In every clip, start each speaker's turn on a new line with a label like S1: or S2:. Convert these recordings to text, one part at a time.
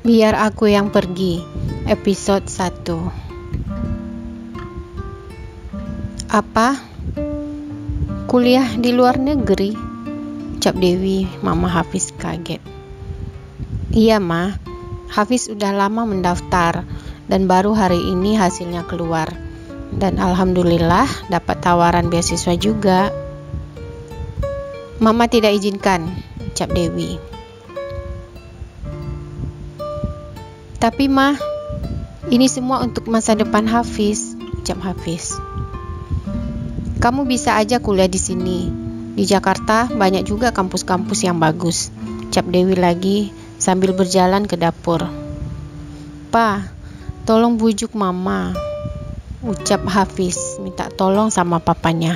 S1: Biar Aku Yang Pergi, episode 1. Apa? Kuliah di luar negeri? Ucap Dewi, Mama Hafiz kaget. Iya, Ma. Hafiz udah lama mendaftar dan baru hari ini hasilnya keluar. Dan alhamdulillah dapat tawaran beasiswa juga. Mama tidak izinkan, ucap Dewi. Tapi Ma, ini semua untuk masa depan Hafiz, ucap Hafiz. Kamu bisa aja kuliah di sini. Di Jakarta banyak juga kampus-kampus yang bagus, ucap Dewi lagi sambil berjalan ke dapur. Pa, tolong bujuk Mama, ucap Hafiz minta tolong sama papanya.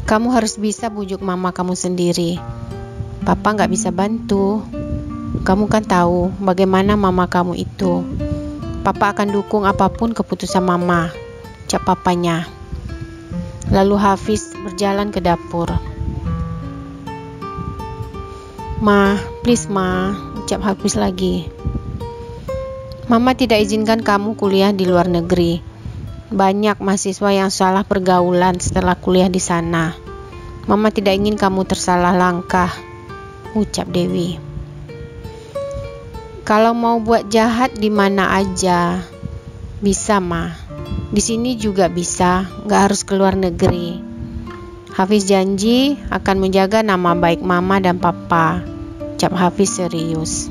S1: Kamu harus bisa bujuk Mama kamu sendiri. Papa gak bisa bantu. Kamu kan tahu bagaimana Mama kamu itu. Papa akan dukung apapun keputusan Mama, ucap papanya. Lalu Hafiz berjalan ke dapur. Ma, please Ma, ucap Hafiz lagi. Mama tidak izinkan kamu kuliah di luar negeri. Banyak mahasiswa yang salah pergaulan setelah kuliah di sana. Mama tidak ingin kamu tersalah langkah, ucap Dewi. Kalau mau buat jahat di mana aja, bisa Ma. Di sini juga bisa, gak harus keluar negeri. Hafiz janji akan menjaga nama baik Mama dan Papa, ucap Hafiz serius.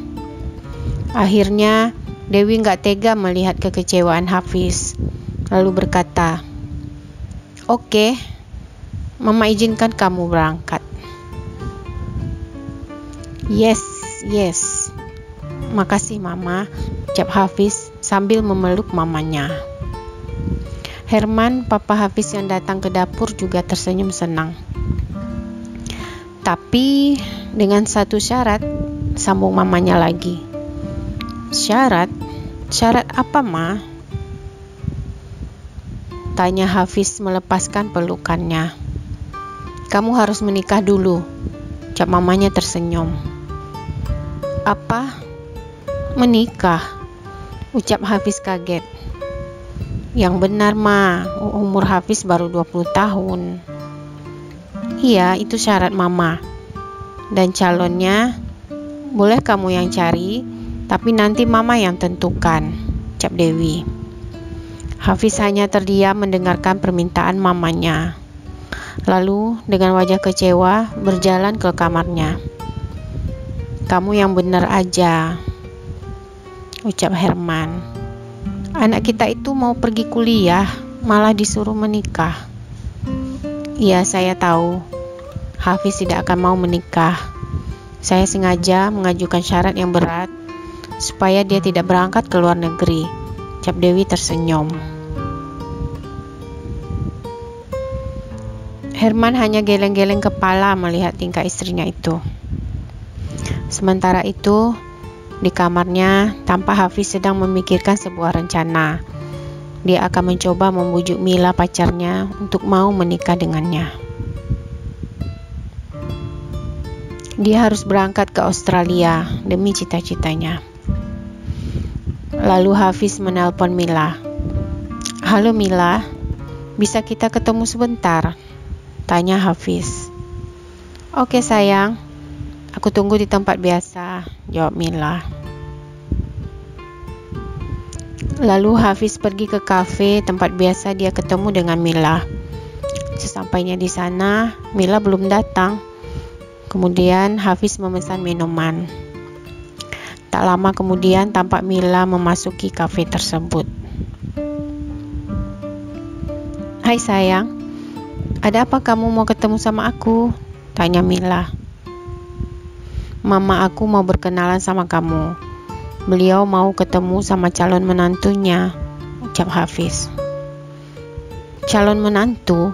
S1: Akhirnya Dewi gak tega melihat kekecewaan Hafiz, lalu berkata, Oke, Mama izinkan kamu berangkat. Yes. Makasih Mama, ucap Hafiz sambil memeluk mamanya. Herman, Papa Hafiz yang datang ke dapur juga tersenyum senang. Tapi dengan satu syarat, sambung mamanya lagi. Syarat? Syarat apa, Ma? Tanya Hafiz melepaskan pelukannya. Kamu harus menikah dulu, ucap mamanya tersenyum. Apa? Menikah? Ucap Hafiz kaget. Yang benar Ma, umur Hafiz baru 20 tahun. Iya, itu syarat Mama. Dan calonnya boleh kamu yang cari, tapi nanti Mama yang tentukan, ucap Dewi. Hafiz hanya terdiam mendengarkan permintaan mamanya. Lalu dengan wajah kecewa berjalan ke kamarnya. Kamu yang benar aja, ucap Herman. Anak kita itu mau pergi kuliah, malah disuruh menikah. Iya, saya tahu. Hafiz tidak akan mau menikah. Saya sengaja mengajukan syarat yang berat supaya dia tidak berangkat ke luar negeri, ucap Dewi tersenyum. Herman hanya geleng-geleng kepala melihat tingkah istrinya itu. Sementara itu, di kamarnya, tampak Hafiz sedang memikirkan sebuah rencana. Dia akan mencoba membujuk Mila pacarnya untuk mau menikah dengannya. Dia harus berangkat ke Australia demi cita-citanya. Lalu Hafiz menelpon Mila. Halo Mila, bisa kita ketemu sebentar? Tanya Hafiz. Oke sayang, aku tunggu di tempat biasa, jawab Mila. Lalu Hafiz pergi ke kafe tempat biasa dia ketemu dengan Mila. Sesampainya di sana, Mila belum datang. Kemudian Hafiz memesan minuman. Tak lama kemudian tampak Mila memasuki kafe tersebut. Hai sayang, ada apa kamu mau ketemu sama aku? Tanya Mila. Mama aku mau berkenalan sama kamu. Beliau mau ketemu sama calon menantunya, ucap Hafiz. Calon menantu?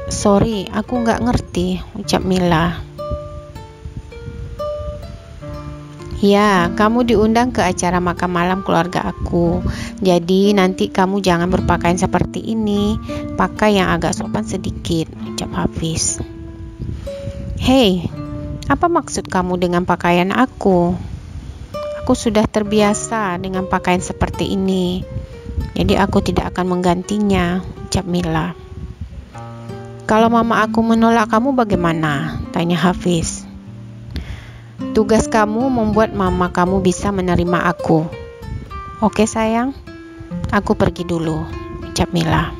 S1: Sorry, aku gak ngerti, ucap Mila. Ya, kamu diundang ke acara makan malam keluarga aku. Jadi nanti kamu jangan berpakaian seperti ini. Pakai yang agak sopan sedikit, ucap Hafiz. Hei, apa maksud kamu dengan pakaian aku? Aku sudah terbiasa dengan pakaian seperti ini, jadi aku tidak akan menggantinya, ucap Mila. Kalau mama aku menolak kamu bagaimana? Tanya Hafiz. Tugas kamu membuat mama kamu bisa menerima aku. Oke sayang, aku pergi dulu, ucap Mila.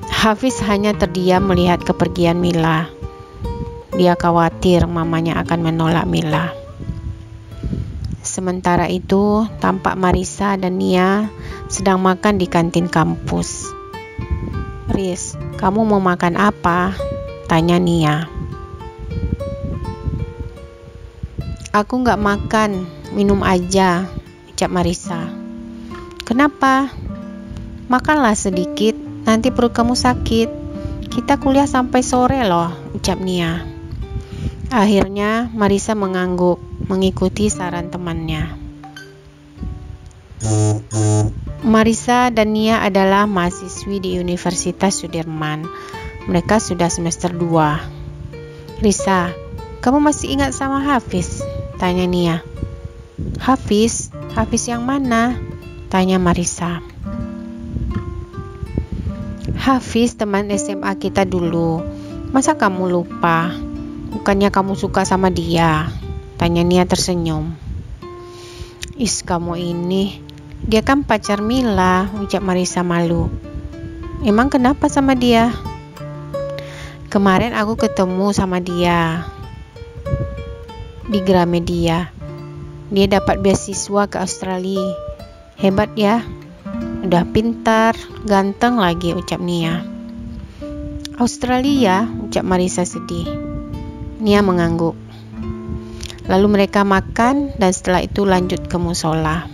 S1: Hafiz hanya terdiam melihat kepergian Mila. Dia khawatir mamanya akan menolak Mila. Sementara itu, tampak Marisa dan Nia sedang makan di kantin kampus. Riz, kamu mau makan apa? Tanya Nia. Aku nggak makan, minum aja, ucap Marisa. Kenapa? Makanlah sedikit, nanti perut kamu sakit. Kita kuliah sampai sore loh, ucap Nia. Akhirnya Marisa mengangguk, mengikuti saran temannya. Marisa dan Nia adalah mahasiswi di Universitas Sudirman. Mereka sudah semester 2. Risa, kamu masih ingat sama Hafiz? Tanya Nia. Hafiz? Hafiz yang mana? Tanya Marisa. Hafiz teman SMA kita dulu. Masa kamu lupa? Bukannya kamu suka sama dia? Tanya Nia tersenyum. Is, kamu ini, dia kan pacar Mila, ucap Marisa malu. Emang kenapa sama dia? Kemarin aku ketemu sama dia di Gramedia. Dia dapat beasiswa ke Australia. Hebat ya. Udah pintar, ganteng lagi, ucap Nia. Australia, ucap Marisa sedih. Nia mengangguk. Lalu mereka makan dan setelah itu lanjut ke musola.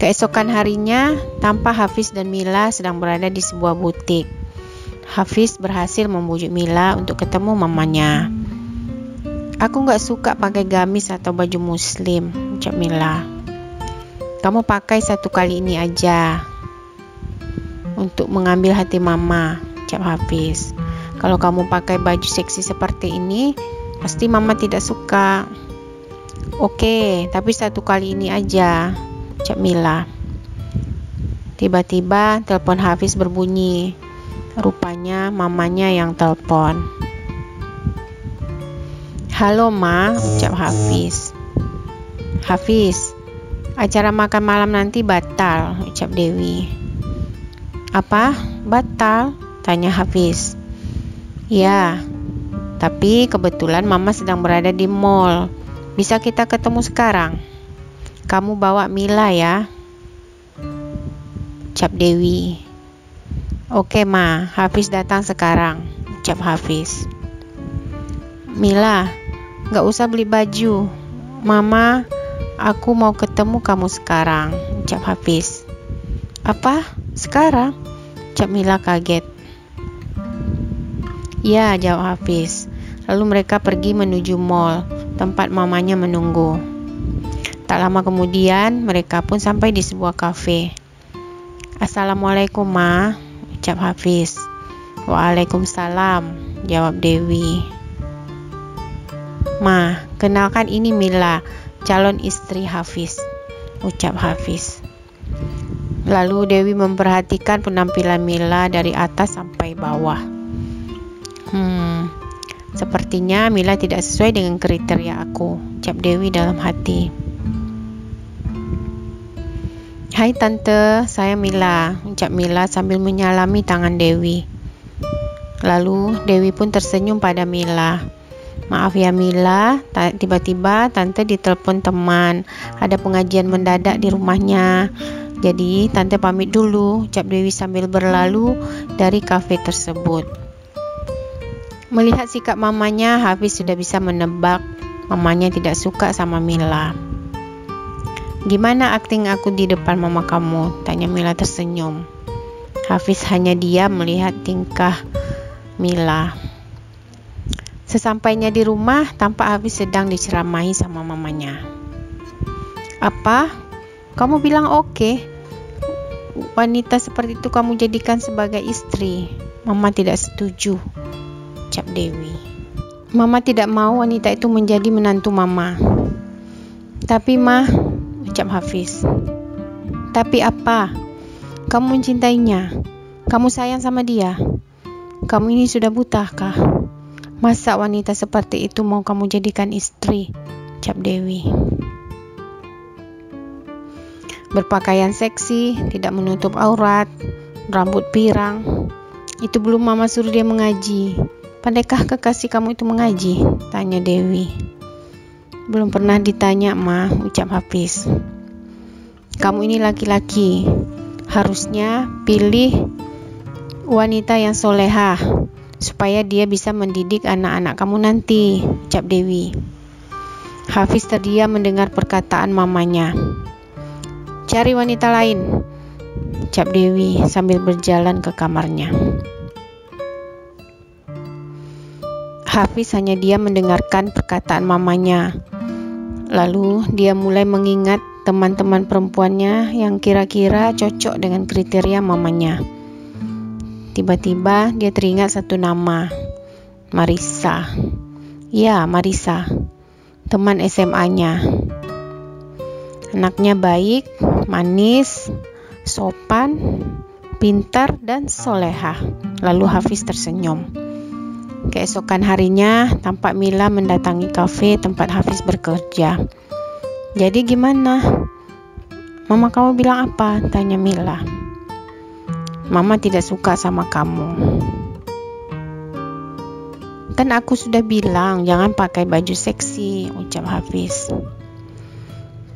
S1: Keesokan harinya, tampak Hafiz dan Mila sedang berada di sebuah butik. Hafiz berhasil membujuk Mila untuk ketemu mamanya. Aku gak suka pakai gamis atau baju muslim, ucap Mila. Kamu pakai satu kali ini aja untuk mengambil hati mama, ucap Hafiz. Kalau kamu pakai baju seksi seperti ini, pasti mama tidak suka. Oke, tapi satu kali ini aja, ucap Mila. Tiba-tiba telepon Hafiz berbunyi. Rupanya mamanya yang telepon. Halo Ma, ucap Hafiz. Hafiz, acara makan malam nanti batal, ucap Dewi. Apa? Batal? Tanya Hafiz. Ya, tapi kebetulan mama sedang berada di mall. Bisa kita ketemu sekarang? Kamu bawa Mila ya, ucap Dewi. Oke Ma, Hafiz datang sekarang, ucap Hafiz. Mila, gak usah beli baju. Mama, aku mau ketemu kamu sekarang, ucap Hafiz. Apa? Sekarang? Ucap Mila kaget. Ya, jawab Hafiz. Lalu mereka pergi menuju mall, tempat mamanya menunggu. Tak lama kemudian, mereka pun sampai di sebuah kafe. Assalamualaikum Ma, ucap Hafiz. Waalaikumsalam, jawab Dewi. Ma, kenalkan ini Mila, calon istri Hafiz, ucap Hafiz. Lalu Dewi memperhatikan penampilan Mila dari atas sampai bawah. Sepertinya Mila tidak sesuai dengan kriteria aku, ucap Dewi dalam hati. Hai Tante, saya Mila, ucap Mila sambil menyalami tangan Dewi. Lalu Dewi pun tersenyum pada Mila. Maaf ya Mila, tiba-tiba Tante ditelepon teman, ada pengajian mendadak di rumahnya. Jadi Tante pamit dulu, ucap Dewi sambil berlalu dari kafe tersebut. Melihat sikap mamanya, Hafiz sudah bisa menebak mamanya tidak suka sama Mila. Gimana akting aku di depan mama kamu? Tanya Mila tersenyum. Hafiz hanya diam melihat tingkah Mila. Sesampainya di rumah, tampak Hafiz sedang diceramahi sama mamanya. Apa? Kamu bilang oke? Wanita seperti itu kamu jadikan sebagai istri? Mama tidak setuju, ucap Dewi. Mama tidak mau wanita itu menjadi menantu Mama. Tapi Ma, ucap Hafiz. Tapi apa? Kamu mencintainya? Kamu sayang sama dia? Kamu ini sudah buta kah? Masa wanita seperti itu mau kamu jadikan istri? Ucap Dewi. Berpakaian seksi, tidak menutup aurat, rambut pirang. Itu belum Mama suruh dia mengaji. Pandaikah kekasih kamu itu mengaji? Tanya Dewi. Belum pernah ditanya, Ma, ucap Hafiz. Kamu ini laki-laki, harusnya pilih wanita yang solehah, supaya dia bisa mendidik anak-anak kamu nanti, ucap Dewi. Hafiz terdiam mendengar perkataan mamanya. Cari wanita lain, ucap Dewi sambil berjalan ke kamarnya. Hafiz hanya diam mendengarkan perkataan mamanya. Lalu dia mulai mengingat teman-teman perempuannya yang kira-kira cocok dengan kriteria mamanya. Tiba-tiba dia teringat satu nama, Marissa. Ya, Marissa, teman SMA-nya. Anaknya baik, manis, sopan, pintar, dan solehah. Lalu Hafiz tersenyum. Keesokan harinya, tampak Mila mendatangi kafe tempat Hafiz bekerja. Jadi gimana? Mama kamu bilang apa? Tanya Mila. Mama tidak suka sama kamu. Kan aku sudah bilang jangan pakai baju seksi, ucap Hafiz.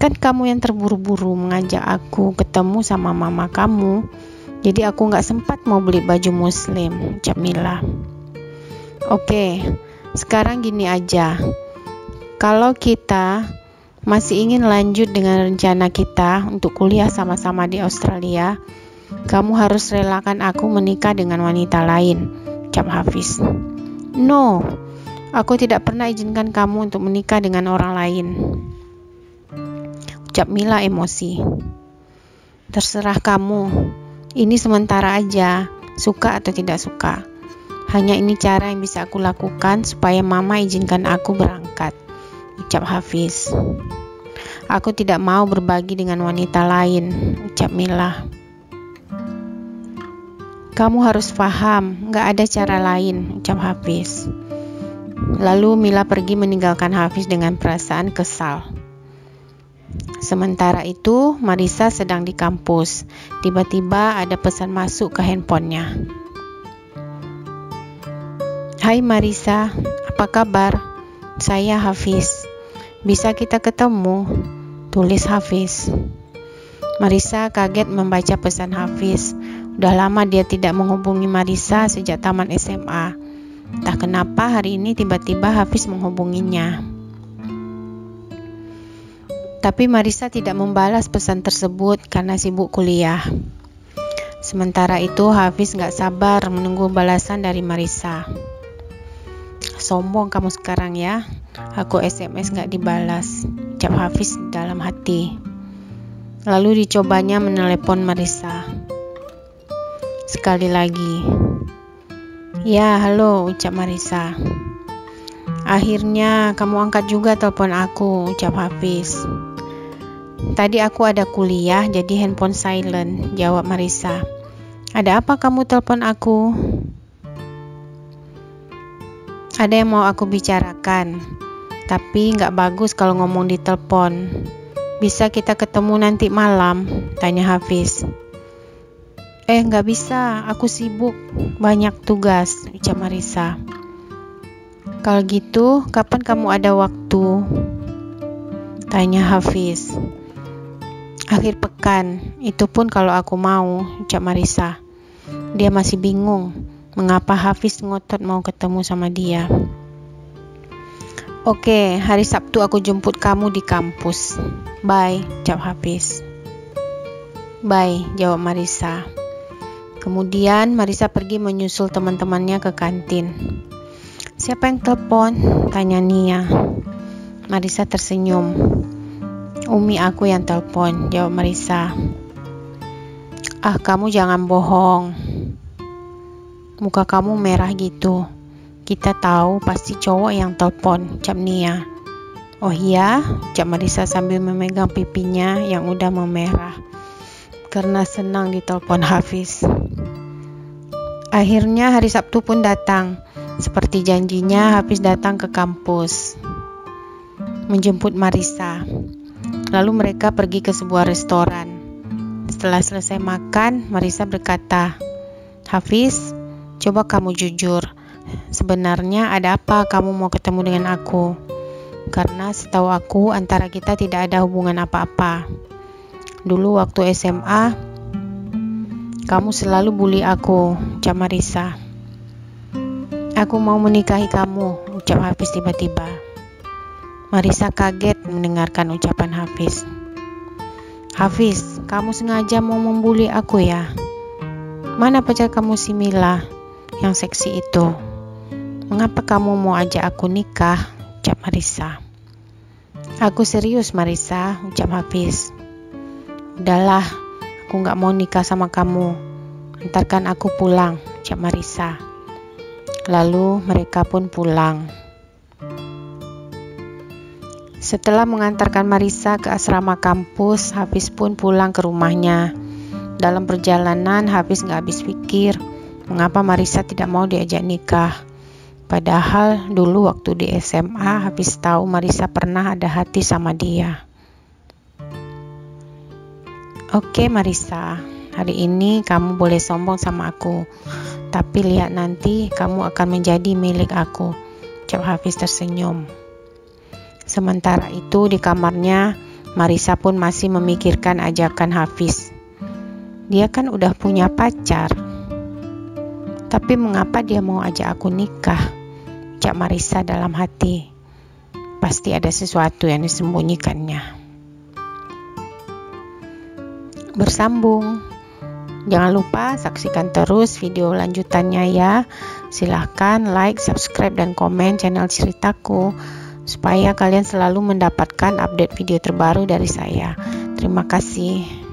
S1: Kan kamu yang terburu-buru mengajak aku ketemu sama mama kamu, jadi aku gak sempat mau beli baju muslim, ucap Mila. Oke, sekarang gini aja. Kalau kita masih ingin lanjut dengan rencana kita untuk kuliah sama-sama di Australia, kamu harus relakan aku menikah dengan wanita lain, ucap Hafiz. No, aku tidak pernah izinkan kamu untuk menikah dengan orang lain, ucap Mila emosi. Terserah kamu, ini sementara aja, suka atau tidak suka. Hanya ini cara yang bisa aku lakukan supaya Mama izinkan aku berangkat, ucap Hafiz. Aku tidak mau berbagi dengan wanita lain, ucap Mila. Kamu harus paham, gak ada cara lain, ucap Hafiz. Lalu Mila pergi meninggalkan Hafiz dengan perasaan kesal. Sementara itu, Marissa sedang di kampus. Tiba-tiba ada pesan masuk ke handphonenya. Hai Marissa, apa kabar? Saya Hafiz. Bisa kita ketemu? Tulis Hafiz. Marissa kaget membaca pesan Hafiz. Udah lama dia tidak menghubungi Marissa sejak taman SMA. Entah kenapa hari ini tiba-tiba Hafiz menghubunginya. Tapi Marissa tidak membalas pesan tersebut karena sibuk kuliah. Sementara itu Hafiz gak sabar menunggu balasan dari Marissa. Sombong kamu sekarang ya, aku SMS gak dibalas, ucap Hafiz dalam hati. Lalu dicobanya menelepon Marissa. Sekali lagi. Ya, halo, ucap Marissa. Akhirnya kamu angkat juga telepon aku, ucap Hafiz. Tadi aku ada kuliah jadi handphone silent, jawab Marissa. Ada apa kamu telepon aku? Ada yang mau aku bicarakan, tapi gak bagus kalau ngomong di telepon. Bisa kita ketemu nanti malam? Tanya Hafiz. Gak bisa, aku sibuk, banyak tugas, ucap Marissa. Kalau gitu, kapan kamu ada waktu? Tanya Hafiz. Akhir pekan, itu pun kalau aku mau, ucap Marissa. Dia masih bingung mengapa Hafiz ngotot mau ketemu sama dia. Oke, hari Sabtu aku jemput kamu di kampus. Bye, ucap Hafiz. Bye, jawab Marissa. Kemudian Marissa pergi menyusul teman-temannya ke kantin. Siapa yang telepon? Tanya Nia. Marissa tersenyum. Umi aku yang telepon, jawab Marissa. Kamu jangan bohong. Muka kamu merah gitu. Kita tahu pasti cowok yang telepon, ucap Nia. Oh iya, ucap Marissa sambil memegang pipinya yang udah memerah karena senang ditelepon Hafiz. Akhirnya hari Sabtu pun datang. Seperti janjinya, Hafiz datang ke kampus menjemput Marissa. Lalu mereka pergi ke sebuah restoran. Setelah selesai makan, Marissa berkata, "Hafiz, coba kamu jujur. Sebenarnya ada apa kamu mau ketemu dengan aku? Karena setahu aku antara kita tidak ada hubungan apa-apa. Dulu waktu SMA, kamu selalu bully aku," ucap Marissa. "Aku mau menikahi kamu," ucap Hafiz tiba-tiba. Marissa kaget mendengarkan ucapan Hafiz. "Hafiz, kamu sengaja mau membuli aku ya? Mana pacar kamu si Mila yang seksi itu? Mengapa kamu mau ajak aku nikah?" ucap Marissa. "Aku serius Marissa," ucap Hafiz. "Udahlah, aku gak mau nikah sama kamu. Antarkan aku pulang," ucap Marissa. Lalu mereka pun pulang. Setelah mengantarkan Marissa ke asrama kampus, Hafiz pun pulang ke rumahnya. Dalam perjalanan, Hafiz gak habis pikir mengapa Marissa tidak mau diajak nikah. Padahal dulu waktu di SMA, Hafiz tahu Marissa pernah ada hati sama dia. "Oke Marissa, hari ini kamu boleh sombong sama aku, tapi lihat nanti kamu akan menjadi milik aku," ucap Hafiz tersenyum. Sementara itu di kamarnya, Marissa pun masih memikirkan ajakan Hafiz. Dia kan udah punya pacar. Tapi mengapa dia mau ajak aku nikah? Ucap Marissa dalam hati. Pasti ada sesuatu yang disembunyikannya. Bersambung. Jangan lupa saksikan terus video lanjutannya ya. Silahkan like, subscribe, dan komen channel ceritaku supaya kalian selalu mendapatkan update video terbaru dari saya. Terima kasih.